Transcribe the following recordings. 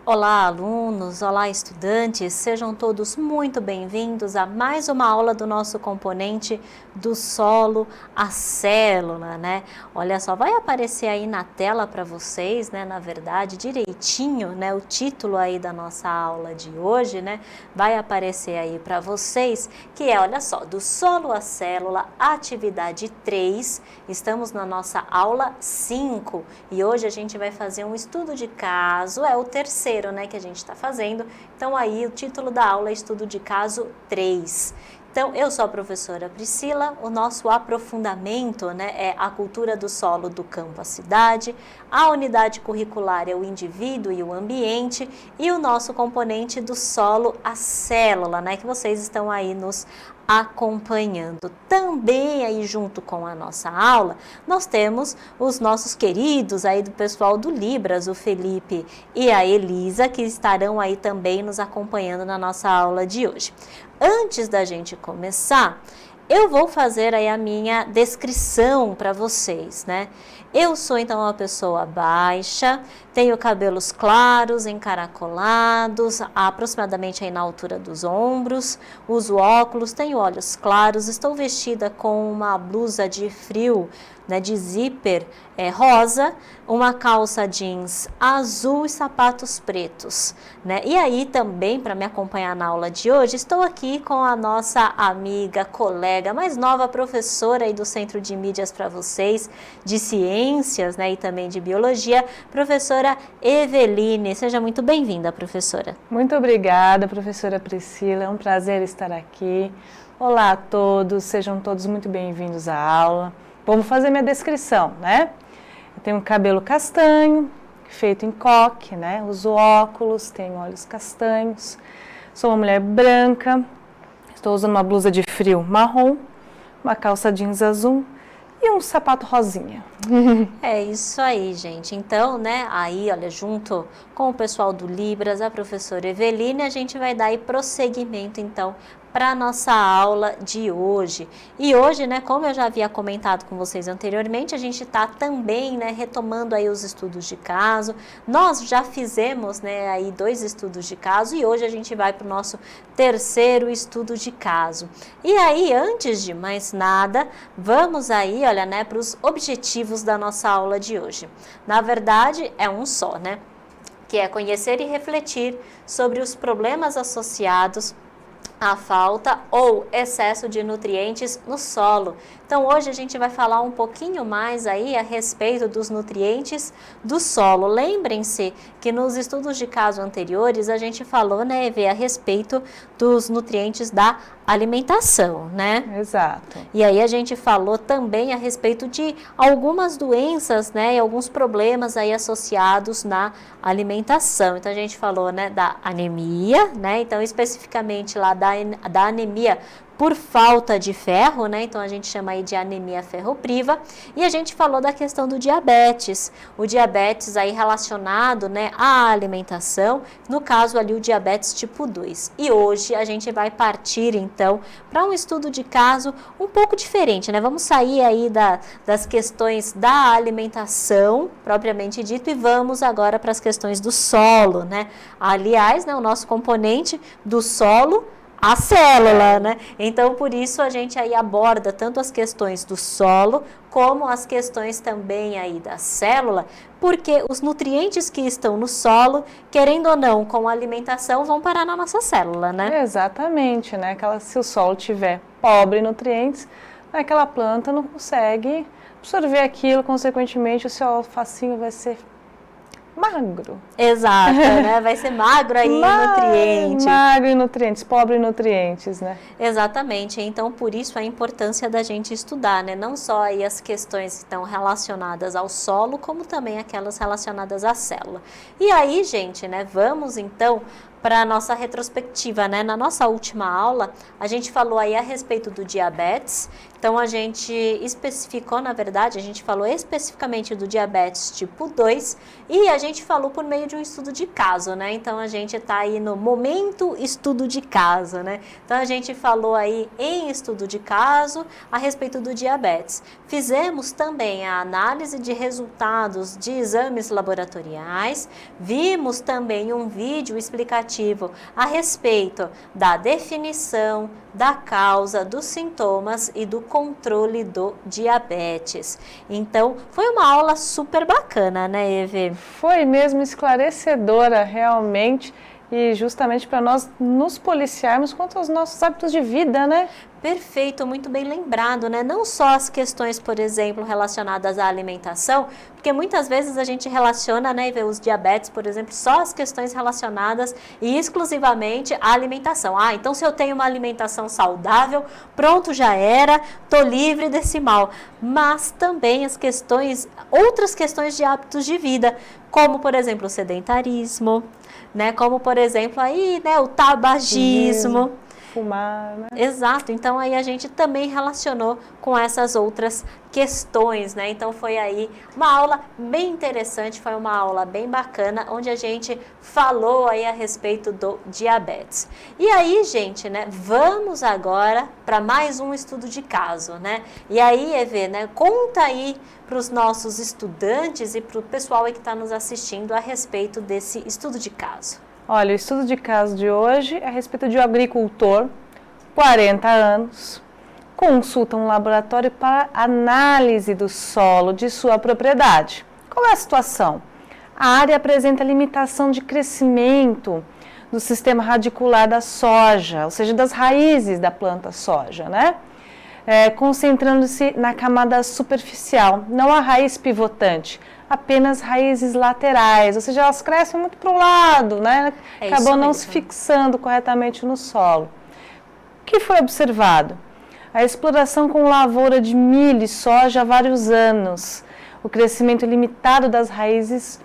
Olá, alunos! Olá, estudantes! Sejam todos muito bem-vindos a mais uma aula do nosso componente do solo, a célula, né? Olha só, vai aparecer aí na tela para vocês, né? Na verdade, direitinho, né? O título aí da nossa aula de hoje, né? Vai aparecer aí para vocês, que é, olha só, do solo à célula, atividade 3. Estamos na nossa aula 5 e hoje a gente vai fazer um estudo de caso, é o terceiro, né, que a gente está fazendo. Então aí o título da aula é estudo de caso 3. Então eu sou a professora Priscila, o nosso aprofundamento, né, é a cultura do solo do campo à cidade, a unidade curricular é o indivíduo e o ambiente e o nosso componente do solo, a célula, né, que vocês estão aí nos acompanhando. Também aí junto com a nossa aula, nós temos os nossos queridos aí do pessoal do Libras, o Felipe e a Elisa, que estarão aí também nos acompanhando na nossa aula de hoje. Antes da gente começar, eu vou fazer aí a minha descrição para vocês, né? Eu sou então uma pessoa baixa, tenho cabelos claros, encaracolados, aproximadamente aí na altura dos ombros, uso óculos, tenho olhos claros, estou vestida com uma blusa de frio, né, de zíper rosa, uma calça jeans azul e sapatos pretos, né? E aí também, para me acompanhar na aula de hoje, estou aqui com a nossa amiga, colega, mais nova professora aí do Centro de Mídias para vocês, de Ciências, né, e também de Biologia, professora Eveline. Seja muito bem-vinda, professora. Muito obrigada, professora Priscila, é um prazer estar aqui. Olá a todos, sejam todos muito bem-vindos à aula. Vamos fazer minha descrição, né? Eu tenho um cabelo castanho, feito em coque, né? Uso óculos, tenho olhos castanhos, sou uma mulher branca, estou usando uma blusa de frio marrom, uma calça jeans azul e um sapato rosinha. É isso aí, gente. Então, né, aí, olha, junto com o pessoal do Libras, a professora Eveline, a gente vai dar aí prosseguimento, então, para a nossa aula de hoje. E hoje, né, como eu já havia comentado com vocês anteriormente, a gente está também, né, retomando aí os estudos de caso. Nós já fizemos, né, aí 2 estudos de caso e hoje a gente vai para o nosso terceiro estudo de caso. E aí, antes de mais nada, vamos aí, olha, né, para os objetivos da nossa aula de hoje. Na verdade, é um só, né, que é conhecer e refletir sobre os problemas associados a falta ou excesso de nutrientes no solo. Então hoje a gente vai falar um pouquinho mais aí a respeito dos nutrientes do solo. Lembrem-se que nos estudos de caso anteriores a gente falou, né, Eve, a respeito dos nutrientes da alimentação, né? Exato. E aí a gente falou também a respeito de algumas doenças, né, e alguns problemas aí associados na alimentação. Então a gente falou, né, da anemia, né? Então especificamente lá da anemia por falta de ferro, né? Então a gente chama aí de anemia ferropriva. E a gente falou da questão do diabetes. O diabetes aí relacionado, né, à alimentação, no caso ali o diabetes tipo 2. E hoje a gente vai partir então para um estudo de caso um pouco diferente, né? Vamos sair aí das questões da alimentação, propriamente dito, e vamos agora para as questões do solo, né? Aliás, né, o nosso componente do solo, a célula, né? Então, por isso a gente aí aborda tanto as questões do solo, como as questões também aí da célula, porque os nutrientes que estão no solo, querendo ou não, com a alimentação, vão parar na nossa célula, né? Exatamente, né? Se o solo tiver pobre em nutrientes, aquela planta não consegue absorver aquilo, consequentemente o seu alfacinho vai ser magro. Exato, né? Vai ser magro aí em nutrientes. Magro em nutrientes, pobre em nutrientes, né? Exatamente. Então, por isso a importância da gente estudar, né? Não só aí as questões que estão relacionadas ao solo, como também aquelas relacionadas à célula. E aí, gente, né? Vamos então para a nossa retrospectiva, né? Na nossa última aula, a gente falou aí a respeito do diabetes, então a gente especificou, na verdade, a gente falou especificamente do diabetes tipo 2 e a gente falou por meio de um estudo de caso, né? Então a gente está aí no momento estudo de caso, né? Então a gente falou aí em estudo de caso a respeito do diabetes. Fizemos também a análise de resultados de exames laboratoriais, vimos também um vídeo explicativo a respeito da definição, da causa, dos sintomas e do controle do diabetes. Então, foi uma aula super bacana, né, Eve? Foi mesmo esclarecedora, realmente, e justamente para nós nos policiarmos quanto aos nossos hábitos de vida, né? Perfeito, muito bem lembrado, né? Não só as questões, por exemplo, relacionadas à alimentação, porque muitas vezes a gente relaciona, né, e vê os diabetes, por exemplo, só as questões relacionadas e exclusivamente à alimentação. Ah, então se eu tenho uma alimentação saudável, pronto, já era, tô livre desse mal. Mas também as questões, outras questões de hábitos de vida, como, por exemplo, o sedentarismo, né? Como, por exemplo, aí, né, o tabagismo. Fumar, né? Exato, então aí a gente também relacionou com essas outras questões, né? Então foi aí uma aula bem interessante, foi uma aula bem bacana, onde a gente falou aí a respeito do diabetes. E aí, gente, né, vamos agora para mais um estudo de caso, né? E aí, Eve, né, conta aí para os nossos estudantes e para o pessoal aí que está nos assistindo a respeito desse estudo de caso. Olha, o estudo de caso de hoje é a respeito de um agricultor, 40 anos, consulta um laboratório para análise do solo de sua propriedade. Qual é a situação? A área apresenta limitação de crescimento do sistema radicular da soja, ou seja, das raízes da planta soja, né? Concentrando-se na camada superficial, não a raiz pivotante, apenas raízes laterais, ou seja, elas crescem muito para o lado, né? Acabam não se fixando corretamente no solo. O que foi observado? A exploração com lavoura de milho e soja há vários anos. O crescimento limitado das raízes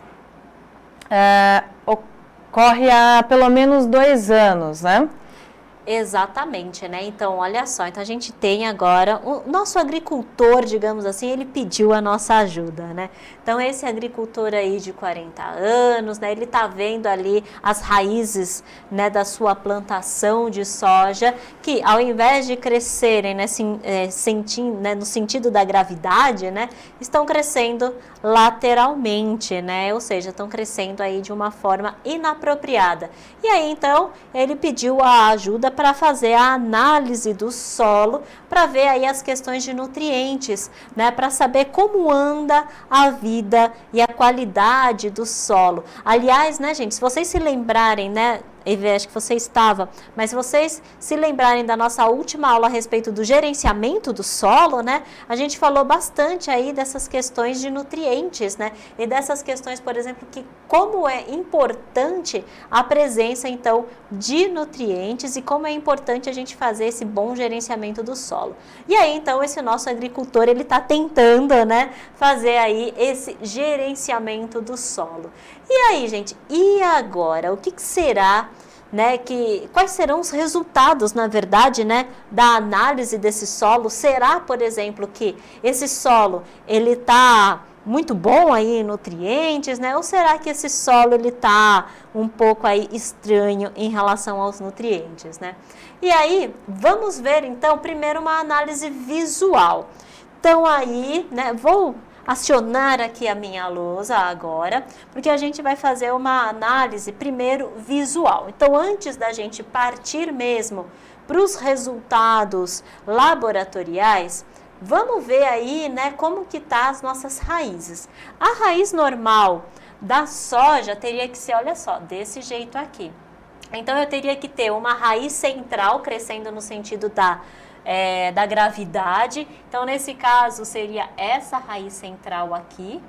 ocorre há pelo menos 2 anos, né? Exatamente, né? Então, olha só, então a gente tem agora, o nosso agricultor, digamos assim, ele pediu a nossa ajuda, né? Então, esse agricultor aí de 40 anos, né? Ele tá vendo ali as raízes, né, da sua plantação de soja, que ao invés de crescerem, né, né, no sentido da gravidade, né, estão crescendo lateralmente, né? Ou seja, estão crescendo aí de uma forma inapropriada. E aí, então, ele pediu a ajuda para fazer a análise do solo, para ver aí as questões de nutrientes, né, para saber como anda a vida e a qualidade do solo. Aliás, né, gente, se vocês se lembrarem, né, Eve, acho que você estava, mas se vocês se lembrarem da nossa última aula a respeito do gerenciamento do solo, né, a gente falou bastante aí dessas questões de nutrientes, né, e dessas questões, por exemplo, que como é importante a presença, então, de nutrientes e como é importante a gente fazer esse bom gerenciamento do solo. E aí, então, esse nosso agricultor, ele está tentando, né, fazer aí esse gerenciamento do solo. E aí, gente, e agora? O que será, né, quais serão os resultados, na verdade, né, da análise desse solo? Será, por exemplo, que esse solo, ele está muito bom aí em nutrientes, né? Ou será que esse solo, ele está um pouco aí estranho em relação aos nutrientes, né? E aí, vamos ver, então, primeiro uma análise visual. Então, aí, né, vou acionar aqui a minha lousa agora, porque a gente vai fazer uma análise primeiro visual. Então, antes da gente partir mesmo para os resultados laboratoriais, vamos ver aí, né, como que tá as nossas raízes. A raiz normal da soja teria que ser, olha só, desse jeito aqui. Então, eu teria que ter uma raiz central crescendo no sentido da gravidade. Então, nesse caso, seria essa raiz central aqui,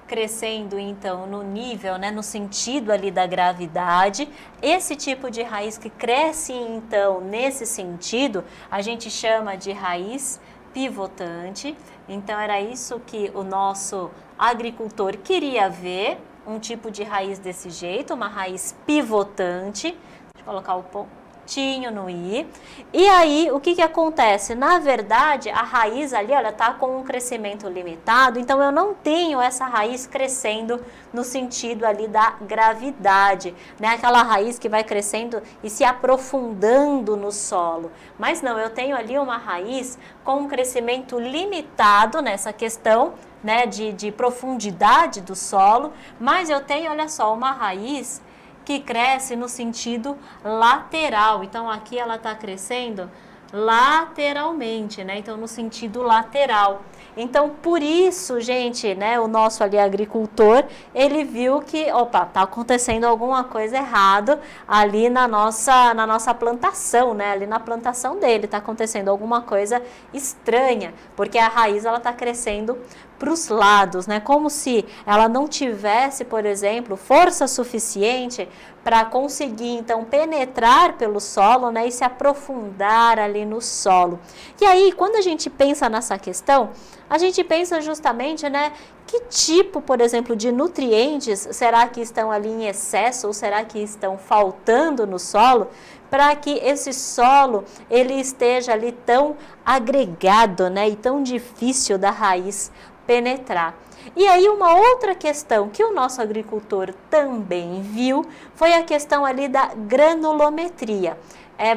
crescendo, então, no nível, né, no sentido ali da gravidade. Esse tipo de raiz que cresce, então, nesse sentido, a gente chama de raiz pivotante. Então, era isso que o nosso agricultor queria ver, um tipo de raiz desse jeito, uma raiz pivotante. Deixa eu colocar o pontinho no i. E aí, o que que acontece? Na verdade, a raiz ali, olha, tá com um crescimento limitado, então eu não tenho essa raiz crescendo no sentido ali da gravidade, né? Aquela raiz que vai crescendo e se aprofundando no solo. Mas não, eu tenho ali uma raiz com um crescimento limitado nessa questão, né, de profundidade do solo, mas eu tenho, olha só, uma raiz que cresce no sentido lateral. Então, aqui ela está crescendo lateralmente, né? Então, no sentido lateral. Então, por isso, gente, né, o nosso ali agricultor, ele viu que, opa, tá acontecendo alguma coisa errada ali na nossa plantação, né? Ali na plantação dele, tá acontecendo alguma coisa estranha, porque a raiz, ela tá crescendo para os lados, né? Como se ela não tivesse, por exemplo, força suficiente para conseguir, então, penetrar pelo solo, né? E se aprofundar ali no solo. E aí, quando a gente pensa nessa questão, a gente pensa justamente, né? Que tipo, por exemplo, de nutrientes será que estão ali em excesso ou será que estão faltando no solo para que esse solo ele esteja ali tão agregado, né? E tão difícil da raiz penetrar. E aí uma outra questão que o nosso agricultor também viu foi a questão ali da granulometria.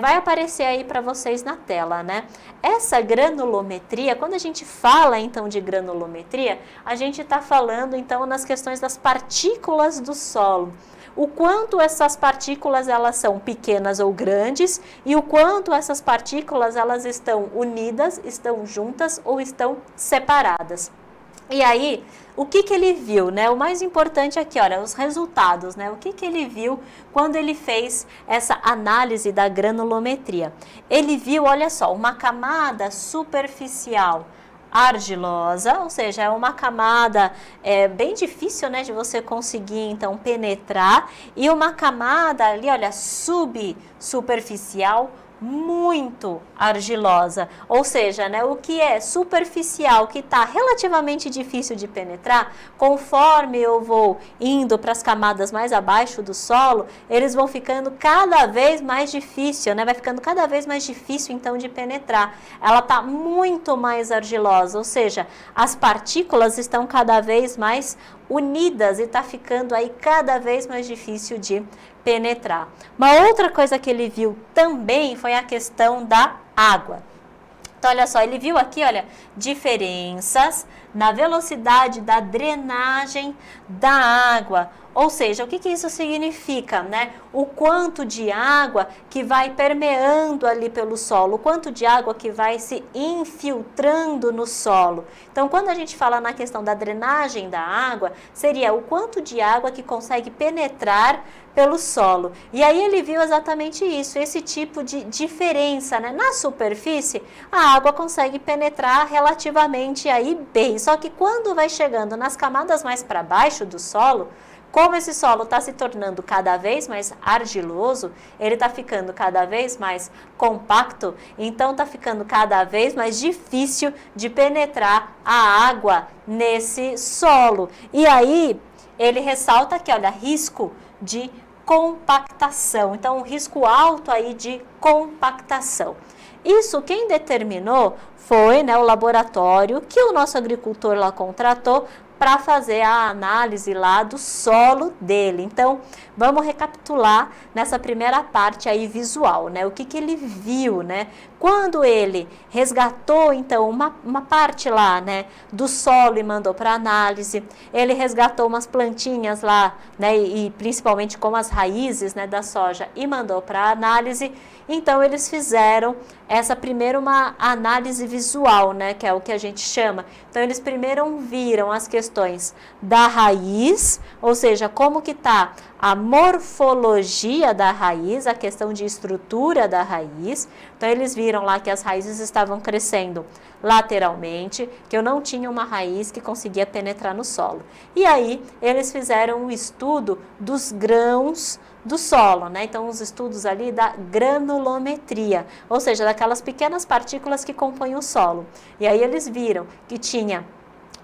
Vai aparecer aí para vocês na tela, né? Essa granulometria, quando a gente fala então de granulometria, a gente está falando então nas questões das partículas do solo. O quanto essas partículas elas são pequenas ou grandes e o quanto essas partículas elas estão unidas, estão juntas ou estão separadas. E aí, o que que ele viu, né? O mais importante aqui, olha, os resultados, né? O que que ele viu quando ele fez essa análise da granulometria? Ele viu, olha só, uma camada superficial argilosa, ou seja, é uma camada bem difícil, né, de você conseguir, então, penetrar, e uma camada ali, olha, subsuperficial, muito argilosa, ou seja, né, o que é superficial, que está relativamente difícil de penetrar, conforme eu vou indo para as camadas mais abaixo do solo, eles vão ficando cada vez mais difícil, né, vai ficando cada vez mais difícil então de penetrar. Ela está muito mais argilosa, ou seja, as partículas estão cada vez mais unidas e está ficando aí cada vez mais difícil de penetrar. Uma outra coisa que ele viu também foi a questão da água. Então, olha só, ele viu aqui, olha, diferenças na velocidade da drenagem da água. Ou seja, o que que isso significa, né? O quanto de água que vai permeando ali pelo solo, o quanto de água que vai se infiltrando no solo. Então, quando a gente fala na questão da drenagem da água, seria o quanto de água que consegue penetrar pelo solo. E aí ele viu exatamente isso, esse tipo de diferença, né? Na superfície, a água consegue penetrar relativamente aí bem, só que quando vai chegando nas camadas mais para baixo do solo, como esse solo está se tornando cada vez mais argiloso, ele está ficando cada vez mais compacto, então está ficando cada vez mais difícil de penetrar a água nesse solo. E aí ele ressalta que, olha, risco de compactação, então um risco alto aí de compactação. Isso quem determinou foi, né, o laboratório que o nosso agricultor lá contratou para fazer a análise lá do solo dele. Então, vamos recapitular nessa primeira parte aí visual, né? O que que ele viu, né? Quando ele resgatou, então, uma parte lá, né, do solo e mandou para análise, ele resgatou umas plantinhas lá, né, e principalmente com as raízes, né, da soja e mandou para análise. Então, eles fizeram essa primeira uma análise visual, né, que é o que a gente chama. Então, eles primeiro viram as questões da raiz, ou seja, como que está a morfologia da raiz, a questão de estrutura da raiz. Então, eles viram lá que as raízes estavam crescendo lateralmente, que eu não tinha uma raiz que conseguia penetrar no solo. E aí, eles fizeram um estudo dos grãos do solo, né? Então, os estudos ali da granulometria, ou seja, daquelas pequenas partículas que compõem o solo. E aí, eles viram que tinha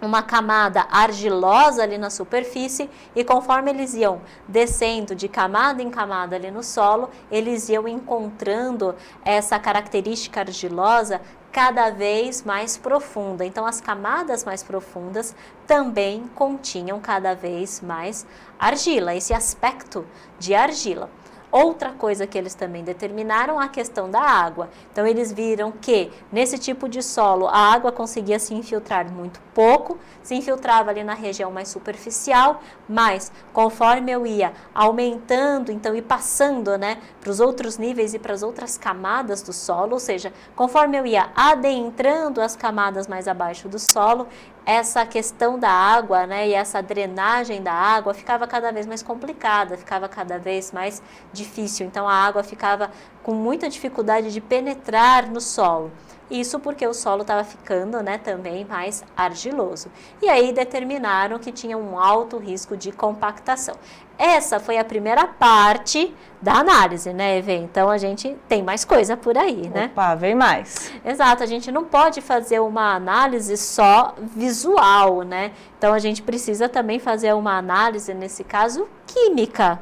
uma camada argilosa ali na superfície e conforme eles iam descendo de camada em camada ali no solo, eles iam encontrando essa característica argilosa cada vez mais profunda. Então, as camadas mais profundas também continham cada vez mais argila, esse aspecto de argila. Outra coisa que eles também determinaram a questão da água. Então, eles viram que nesse tipo de solo a água conseguia se infiltrar muito pouco, se infiltrava ali na região mais superficial, mas conforme eu ia aumentando, então, e passando, né, para os outros níveis e para as outras camadas do solo, ou seja, conforme eu ia adentrando as camadas mais abaixo do solo, essa questão da água, né, e essa drenagem da água ficava cada vez mais complicada, ficava cada vez mais difícil. Então, a água ficava com muita dificuldade de penetrar no solo. Isso porque o solo estava ficando, né, também mais argiloso. E aí determinaram que tinha um alto risco de compactação. Essa foi a primeira parte da análise, né, Evê? Então, a gente tem mais coisa por aí, né? Opa, vem mais. Exato, a gente não pode fazer uma análise só visual, né? Então, a gente precisa também fazer uma análise, nesse caso, química.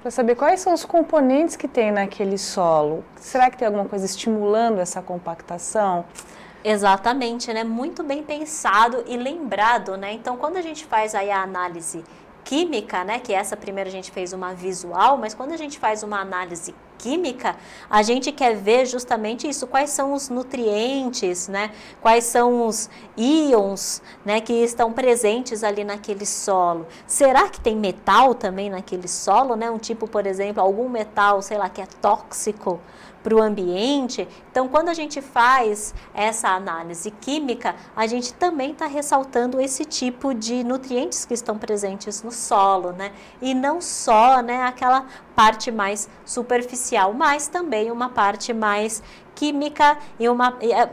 Para saber quais são os componentes que tem naquele solo. Será que tem alguma coisa estimulando essa compactação? Exatamente, né? Muito bem pensado e lembrado, né? Então, quando a gente faz aí a análise química, né, que essa primeira a gente fez uma visual, mas quando a gente faz uma análise química, a gente quer ver justamente isso, quais são os nutrientes, né, quais são os íons, né, que estão presentes ali naquele solo. Será que tem metal também naquele solo, né, um tipo, por exemplo, algum metal, sei lá, que é tóxico para o ambiente? Então, quando a gente faz essa análise química, a gente também está ressaltando esse tipo de nutrientes que estão presentes no solo, né? E não só, né, aquela parte mais superficial, mas também uma parte mais química e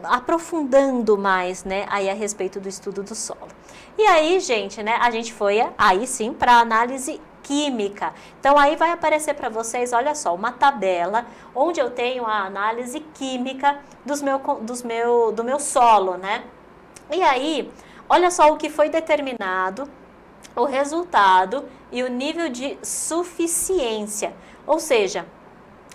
aprofundando mais, né, aí a respeito do estudo do solo. E aí, gente, né, a gente foi aí sim para a análise química. Então, aí vai aparecer para vocês, olha só, uma tabela onde eu tenho a análise química do meu solo, né? E aí, olha só o que foi determinado, o resultado e o nível de suficiência. Ou seja,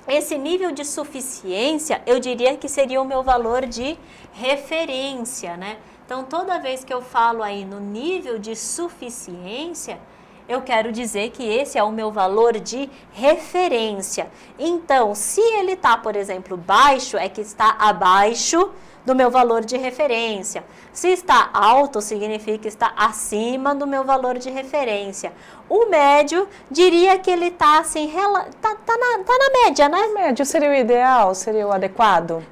esse nível de suficiência, eu diria que seria o meu valor de referência, né? Então, toda vez que eu falo aí no nível de suficiência, eu quero dizer que esse é o meu valor de referência. Então, se ele está, por exemplo, baixo, é que está abaixo do meu valor de referência. Se está alto, significa que está acima do meu valor de referência. O médio diria que ele está assim, tá na média, né? O médio seria o ideal, seria o adequado?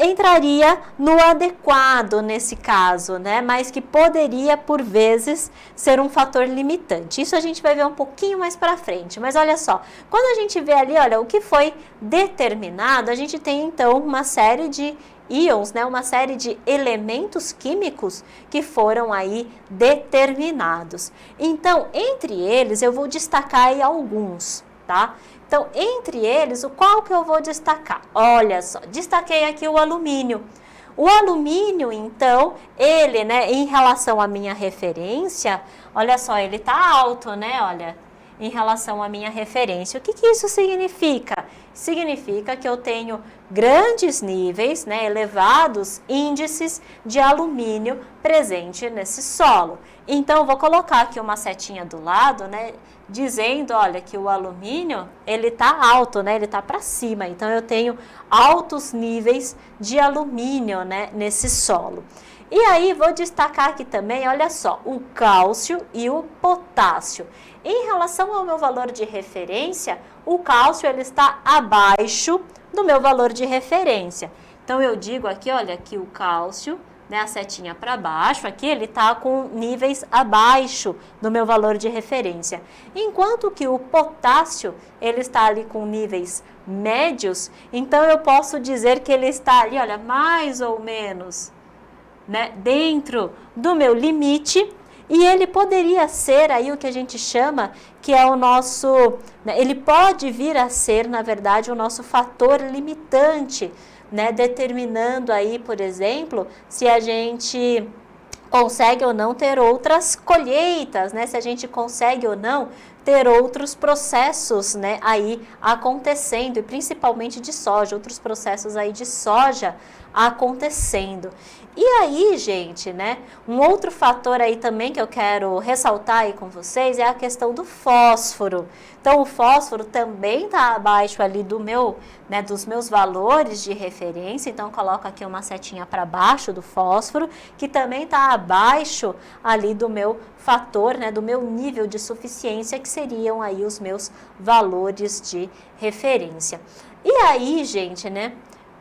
Entraria no adequado nesse caso, né? Mas que poderia, por vezes, ser um fator limitante. Isso a gente vai ver um pouquinho mais para frente. Mas olha só, quando a gente vê ali, olha, o que foi determinado, a gente tem então uma série de íons, né, uma série de elementos químicos que foram aí determinados. Então, entre eles, eu vou destacar aí alguns, tá? Então, entre eles, qual que eu vou destacar? Olha só, destaquei aqui o alumínio. O alumínio, então, ele, né, em relação à minha referência, olha só, ele tá alto, né, olha, em relação à minha referência. O que que isso significa? Significa que eu tenho grandes níveis, né, elevados índices de alumínio presente nesse solo. Então, vou colocar aqui uma setinha do lado, né, dizendo, olha, que o alumínio, ele tá alto, né, ele tá para cima. Então, eu tenho altos níveis de alumínio, né, nesse solo. E aí, vou destacar aqui também, olha só, o cálcio e o potássio. Em relação ao meu valor de referência, o cálcio ele está abaixo do meu valor de referência. Então, eu digo aqui, olha, que o cálcio, né, a setinha para baixo, aqui ele está com níveis abaixo do meu valor de referência. Enquanto que o potássio, ele está ali com níveis médios, então eu posso dizer que ele está ali, olha, mais ou menos, né, dentro do meu limite. E ele poderia ser aí o que a gente chama, que é o nosso, né, ele pode vir a ser, na verdade, o nosso fator limitante, né, determinando aí, por exemplo, se a gente consegue ou não ter outras colheitas, né? Se a gente consegue ou não ter outros processos, né, aí acontecendo, e principalmente de soja, outros processos aí de soja acontecendo. E aí, gente, né, um outro fator aí também que eu quero ressaltar aí com vocês é a questão do fósforo. Então, o fósforo também está abaixo ali do meu, né, dos meus valores de referência, então coloco aqui uma setinha para baixo do fósforo, que também está abaixo ali do meu fator, né, do meu nível de suficiência, que seriam aí os meus valores de referência. E aí, gente, né,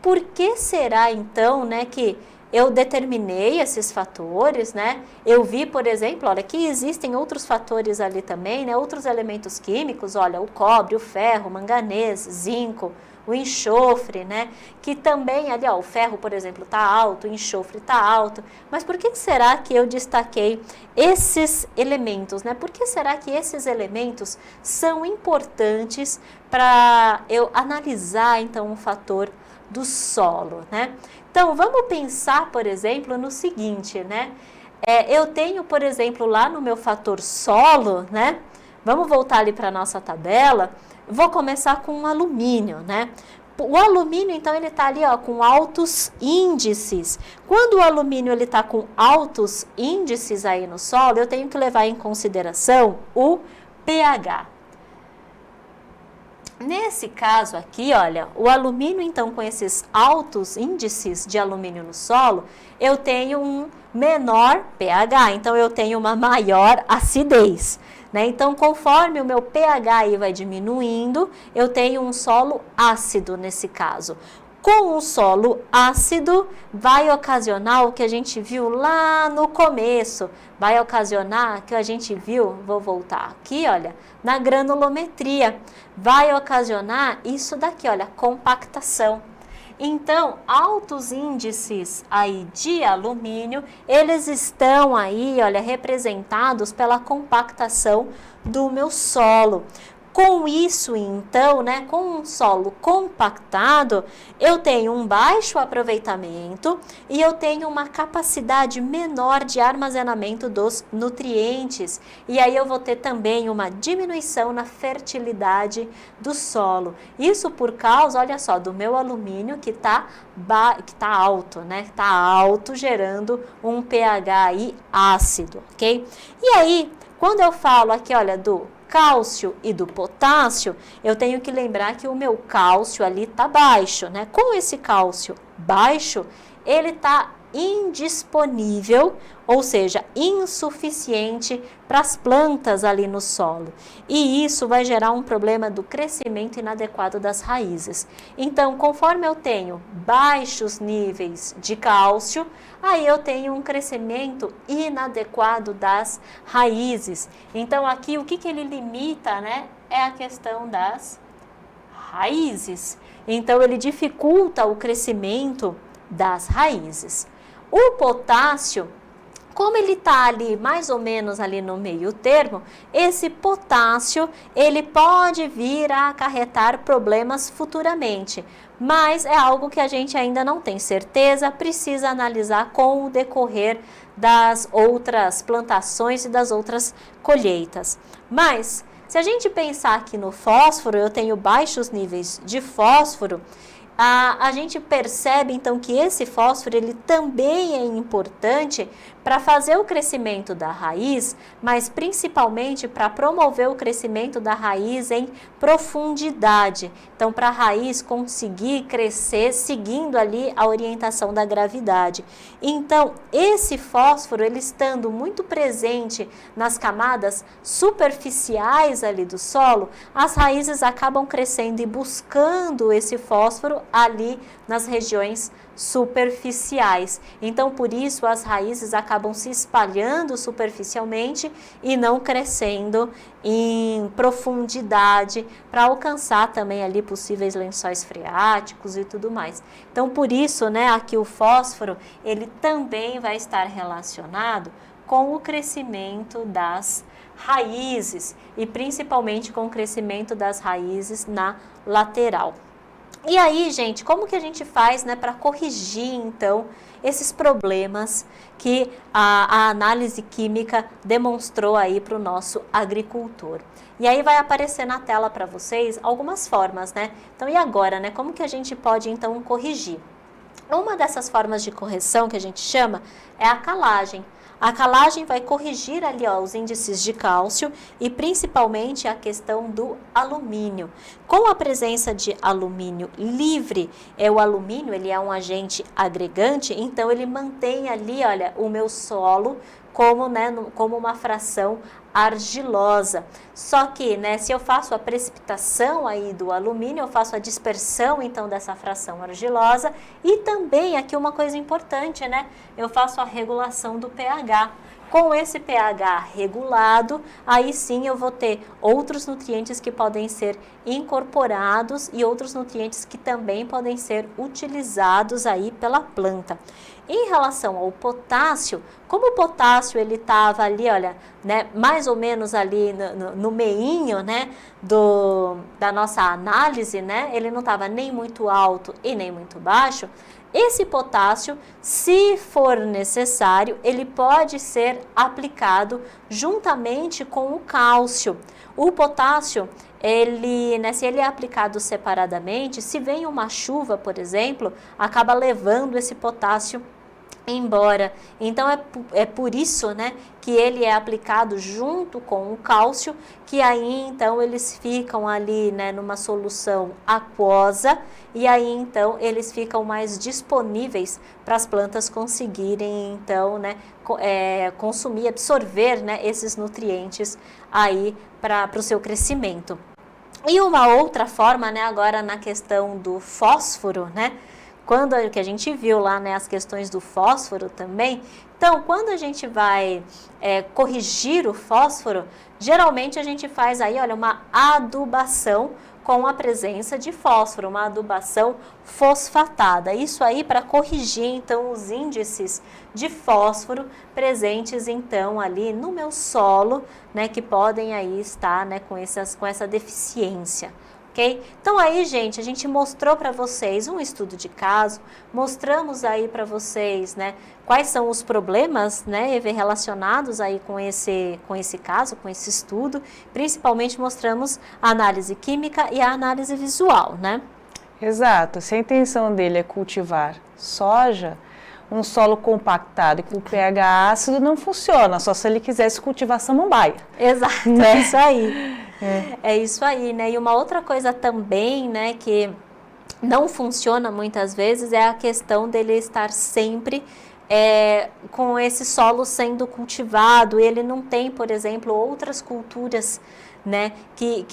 por que será então, né, que eu determinei esses fatores, né? Eu vi, por exemplo, olha, que existem outros fatores ali também, né? Outros elementos químicos, olha, o cobre, o ferro, o manganês, zinco, o enxofre, né? Que também ali, ó, o ferro, por exemplo, tá alto, o enxofre tá alto. Mas por que será que eu destaquei esses elementos, né? Por que será que esses elementos são importantes para eu analisar, então, o fator do solo, né? Então, vamos pensar, por exemplo, no seguinte, né? Eu tenho, por exemplo, lá no meu fator solo, né? Vamos voltar ali para a nossa tabela. Vou começar com o alumínio, né? O alumínio, então, ele está ali, ó, com altos índices. Quando o alumínio ele está com altos índices aí no solo, eu tenho que levar em consideração o pH. Nesse caso aqui, olha, o alumínio, então, com esses altos índices de alumínio no solo, eu tenho um menor pH, então eu tenho uma maior acidez, né? Então, conforme o meu pH aí vai diminuindo, eu tenho um solo ácido nesse caso. Com um solo ácido, vai ocasionar o que a gente viu lá no começo, vai ocasionar que a gente viu, vou voltar aqui, olha, na granulometria, vai ocasionar isso daqui, olha, compactação. Então, altos índices aí de alumínio, eles estão aí, olha, representados pela compactação do meu solo. Com isso, então, né, com um solo compactado, eu tenho um baixo aproveitamento e eu tenho uma capacidade menor de armazenamento dos nutrientes. E aí eu vou ter também uma diminuição na fertilidade do solo. Isso por causa, olha só, do meu alumínio que tá alto, né? Tá alto, gerando um pH aí ácido, ok? E aí, quando eu falo aqui, olha, do cálcio e do potássio, eu tenho que lembrar que o meu cálcio ali está baixo, né? Com esse cálcio baixo, ele está indisponível, ou seja, insuficiente para as plantas ali no solo. E isso vai gerar um problema do crescimento inadequado das raízes. Então, conforme eu tenho baixos níveis de cálcio, aí eu tenho um crescimento inadequado das raízes. Então, aqui o que ele limita, né, é a questão das raízes. Então, ele dificulta o crescimento das raízes. O potássio, como ele está ali mais ou menos ali no meio termo, esse potássio ele pode vir a acarretar problemas futuramente, mas é algo que a gente ainda não tem certeza, precisa analisar com o decorrer das outras plantações e das outras colheitas. Mas se a gente pensar aqui no fósforo, eu tenho baixos níveis de fósforo. A gente percebe então que esse fósforo ele também é importante para fazer o crescimento da raiz, mas principalmente para promover o crescimento da raiz em profundidade. Então, para a raiz conseguir crescer seguindo ali a orientação da gravidade. Então, esse fósforo, ele estando muito presente nas camadas superficiais ali do solo, as raízes acabam crescendo e buscando esse fósforo ali nas regiões superficiais. Então, por isso, as raízes acabam se espalhando superficialmente e não crescendo em profundidade para alcançar também ali possíveis lençóis freáticos e tudo mais. Então, por isso, né, aqui o fósforo, ele também vai estar relacionado com o crescimento das raízes e principalmente com o crescimento das raízes na lateral. E aí, gente, como que a gente faz, né, para corrigir, então, esses problemas que a análise química demonstrou aí para o nosso agricultor? E aí vai aparecer na tela para vocês algumas formas, né? Então, e agora, né? Como que a gente pode, então, corrigir? Uma dessas formas de correção que a gente chama é a calagem. A calagem vai corrigir ali, ó, os índices de cálcio e principalmente a questão do alumínio. Com a presença de alumínio livre, o alumínio ele é um agente agregante, então ele mantém ali, olha, o meu solo como, né, como uma fração argilosa. Só que, né, se eu faço a precipitação aí do alumínio, eu faço a dispersão então dessa fração argilosa e também aqui uma coisa importante, né, eu faço a regulação do pH. Com esse pH regulado, aí sim eu vou ter outros nutrientes que podem ser incorporados e outros nutrientes que também podem ser utilizados aí pela planta. Em relação ao potássio, como o potássio ele estava ali, olha, né, mais ou menos ali no meinho, né, da nossa análise, né, ele não estava nem muito alto e nem muito baixo. Esse potássio, se for necessário, ele pode ser aplicado juntamente com o cálcio. O potássio, ele, né, se ele é aplicado separadamente, se vem uma chuva, por exemplo, acaba levando esse potássio embora. Então é por isso, né, que ele é aplicado junto com o cálcio, que aí então eles ficam ali, né, numa solução aquosa e aí então eles ficam mais disponíveis para as plantas conseguirem então, né, consumir, absorver, né, esses nutrientes aí para o seu crescimento. E uma outra forma, né, agora na questão do fósforo, né, quando que a gente viu lá, né, as questões do fósforo também. Então, quando a gente vai corrigir o fósforo, geralmente a gente faz aí, olha, uma adubação com a presença de fósforo, uma adubação fosfatada. Isso aí para corrigir, então, os índices de fósforo presentes, então, ali no meu solo, né, que podem aí estar, né, com essa deficiência. Okay? Então aí, gente, a gente mostrou para vocês um estudo de caso, mostramos aí para vocês, né, quais são os problemas, né, relacionados aí com esse caso, com esse estudo, principalmente mostramos a análise química e a análise visual, né? Exato, se a intenção dele é cultivar soja, um solo compactado e com pH ácido não funciona, só se ele quisesse cultivar samambaia. Exato, né? É isso aí. É isso aí, né? E uma outra coisa também, né, que não funciona muitas vezes é a questão dele estar sempre com esse solo sendo cultivado. Ele não tem, por exemplo, outras culturas, né, que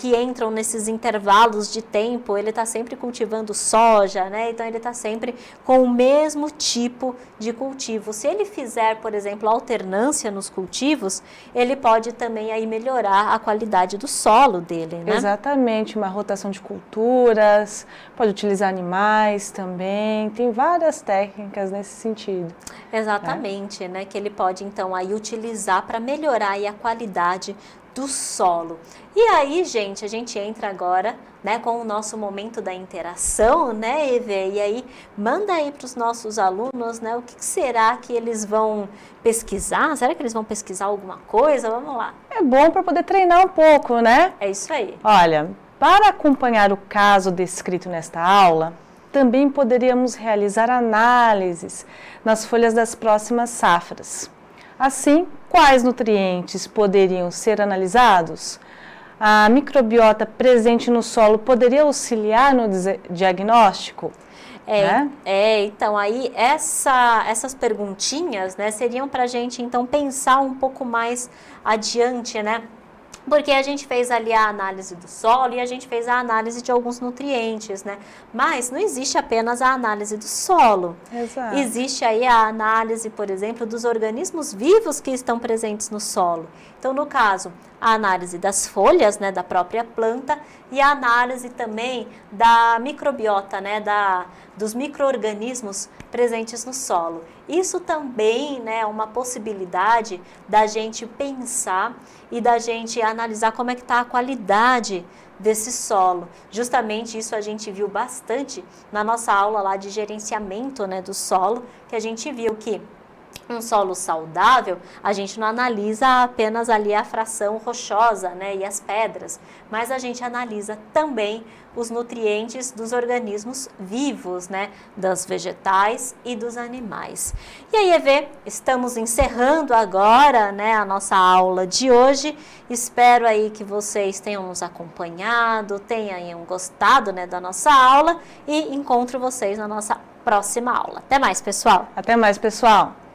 entram nesses intervalos de tempo. Ele está sempre cultivando soja, né, então ele está sempre com o mesmo tipo de cultivo. Se ele fizer, por exemplo, alternância nos cultivos, ele pode também aí melhorar a qualidade do solo dele, né? Exatamente, uma rotação de culturas, pode utilizar animais também, tem várias técnicas nesse sentido. Exatamente, né, que ele pode então aí utilizar para melhorar aí a qualidade do solo. E aí, gente, a gente entra agora, né, com o nosso momento da interação, né, Eve? E aí, manda aí para os nossos alunos, né, o que será que eles vão pesquisar? Será que eles vão pesquisar alguma coisa? Vamos lá. É bom para poder treinar um pouco, né? É isso aí. Olha, para acompanhar o caso descrito nesta aula, também poderíamos realizar análises nas folhas das próximas safras. Assim, quais nutrientes poderiam ser analisados? A microbiota presente no solo poderia auxiliar no diagnóstico? Então aí essas perguntinhas, né, seriam para a gente então pensar um pouco mais adiante, né? Porque a gente fez ali a análise do solo e a gente fez a análise de alguns nutrientes, né? Mas não existe apenas a análise do solo. Exato. Existe aí a análise, por exemplo, dos organismos vivos que estão presentes no solo. Então, no caso, a análise das folhas, né, da própria planta e a análise também da microbiota, né, dos micro-organismos presentes no solo. Isso também, né, é uma possibilidade da gente pensar e da gente analisar como é que está a qualidade desse solo. Justamente isso a gente viu bastante na nossa aula lá de gerenciamento, né, do solo, que a gente viu que um solo saudável, a gente não analisa apenas ali a fração rochosa, né, e as pedras, mas a gente analisa também os nutrientes dos organismos vivos, né, das vegetais e dos animais. E aí, Evê, estamos encerrando agora, né, a nossa aula de hoje. Espero aí que vocês tenham nos acompanhado, tenham gostado, né, da nossa aula e encontro vocês na nossa próxima aula. Até mais, pessoal! Até mais, pessoal!